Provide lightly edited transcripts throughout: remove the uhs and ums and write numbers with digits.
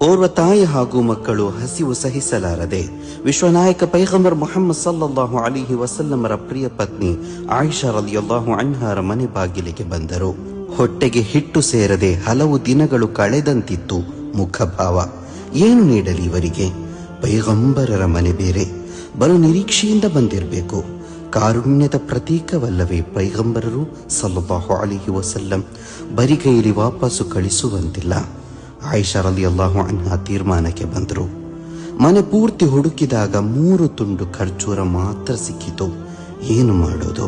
ಓರ್ವ ತಾಯಿ ಹಾಗೂ ಮಕ್ಕಳು ಹಸಿವು ಸಹಿಸಲಾರದೆ ವಿಶ್ವನಾಯಕ ಪೈಗಂಬರ್ ಮುಹಮ್ಮದ್ ಸಲ್ಲಲ್ಲಾಹು ಅಲೈಹಿ ವಸಲ್ಲಮರ ಪ್ರಿಯ ಪತ್ನಿ ಆಯಿಷಾ ರಲಿಯಲ್ಲಾಹು ಅನ್ಹಾರ ಮನೆ ಬಾಗಿಲಿಗೆ ಬಂದರು. ಹೊಟ್ಟೆಗೆ ಹಿಟ್ಟು ಸೇರದೆ ಹಲವು ದಿನಗಳು ಕಳೆದಂತಿತ್ತು ಮುಖಭಾವ. ಏನು ನೀಡಲಿ ಇವರಿಗೆ? ಪೈಗಂಬರರ ಮನೆ ಬೇರೆ, ಬಲು ನಿರೀಕ್ಷೆಯಿಂದ ಬಂದಿರಬೇಕು. ಕಾರುಣ್ಯದ ಪ್ರತೀಕವಲ್ಲವೇ ಪೈಗಂಬರರು ಸಲ್ಲಲ್ಲಾಹು ಅಲೈಹಿ ವಸಲ್ಲಂ? ಬರಿಗೈಲಿ ವಾಪಸ್ಸು ಕಳಿಸುವಂತಿಲ್ಲ. ಆಯಿಷಾ ರಲಿಯಲ್ಲಾಹು ಅನ್ಹಾ ತೀರ್ಮಾನಕ್ಕೆ ಬಂದರು. ಮನೆ ಪೂರ್ತಿ ಹುಡುಕಿದಾಗ 3 ತುಂಡು ಖರ್ಜೂರ ಮಾತ್ರ ಸಿಕ್ಕಿತು. ಏನು ಮಾಡೋದು?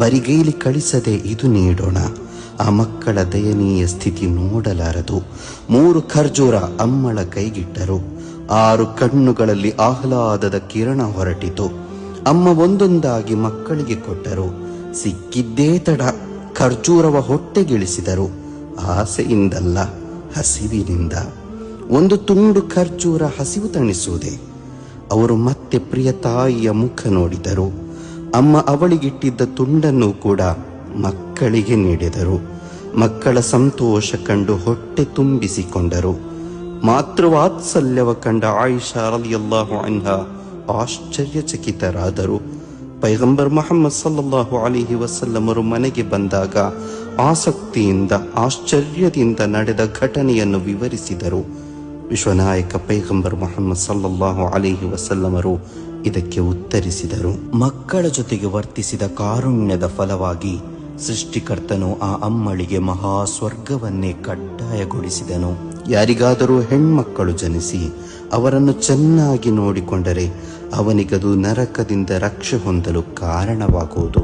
ಬರಿಗೈಲಿ ಕಳಿಸದೆ ಇದು ನೀಡೋಣ. ಆ ಮಕ್ಕಳ ದಯನೀಯ ಸ್ಥಿತಿ ನೋಡಲಾರದು. 3 ಖರ್ಜೂರ ಅಮ್ಮಳ ಕೈಗಿಟ್ಟರು. 6 ಕಣ್ಣುಗಳಲ್ಲಿ ಆಹ್ಲಾದದ ಕಿರಣ ಹೊರಟಿತು. ಅಮ್ಮ ಒಂದೊಂದಾಗಿ ಮಕ್ಕಳಿಗೆ ಕೊಟ್ಟರು. ಸಿಕ್ಕಿದ್ದೇ ತಡ ಖರ್ಜೂರವ ಹೊಟ್ಟೆಗಿಳಿಸಿದರು. ಆಸೆಯಿಂದಲ್ಲ, ಹಸಿವಿನಿಂದ. 1 ತುಂಡು ಖರ್ಜೂರ ಹಸಿವು ತಣಿಸುವುದೇ? ಅವರು ಮತ್ತೆ ಪ್ರಿಯ ತಾಯಿಯ ಮುಖ ನೋಡಿದರು. ಅಮ್ಮ ಅವಳಿಗಿಟ್ಟಿದ್ದ ತುಂಡನ್ನು ಕೂಡ ಮಕ್ಕಳಿಗೆ ನೀಡಿದರು. ಮಕ್ಕಳ ಸಂತೋಷ ಕಂಡು ಹೊಟ್ಟೆ ತುಂಬಿಸಿಕೊಂಡರು. ಮಾತೃವಾತ್ಸಲ್ಯವ ಕಂಡ ಆಯಿಷಾ ರಲಿಯಲ್ಲಾಹು ಅನ್ಹಾ ಆಶ್ಚರ್ಯಚಕಿತರಾದರು. ಪೈಗಂಬರ್ ಮುಹಮ್ಮದ್ ಸಲ್ಲಲ್ಲಾಹು ಅಲೈಹಿ ವಸಲ್ಲಮರು ಮನೆಗೆ ಬಂದಾಗ ಆಸಕ್ತಿಯಿಂದ ಆಶ್ಚರ್ಯದಿಂದ ನಡೆದ ಘಟನೆಯನ್ನು ವಿವರಿಸಿದರು. ವಿಶ್ವನಾಯಕ ಪೈಗಂಬರ್ ಮುಹಮ್ಮದ್ ಸಲ್ಲಲ್ಲಾಹು ಅಲೈಹಿ ವಸಲ್ಲಮರು ಇದಕ್ಕೆ ಉತ್ತರಿಸಿದರು. ಮಕ್ಕಳ ಜೊತೆಗೆ ವರ್ತಿಸಿದ ಕಾರುಣ್ಯದ ಫಲವಾಗಿ ಸೃಷ್ಟಿಕರ್ತನು ಆ ಅಮ್ಮಳಿಗೆ ಮಹಾ ಸ್ವರ್ಗವನ್ನೇ ಕಡ್ಡಾಯಗೊಳಿಸಿದನು. ಯಾರಿಗಾದರೂ ಹೆಣ್ಮಕ್ಕಳು ಜನಿಸಿ ಅವರನ್ನು ಚೆನ್ನಾಗಿ ನೋಡಿಕೊಂಡರೆ ಅವನಿಗದು ನರಕದಿಂದ ರಕ್ಷೆ ಹೊಂದಲು ಕಾರಣವಾಗುವುದು.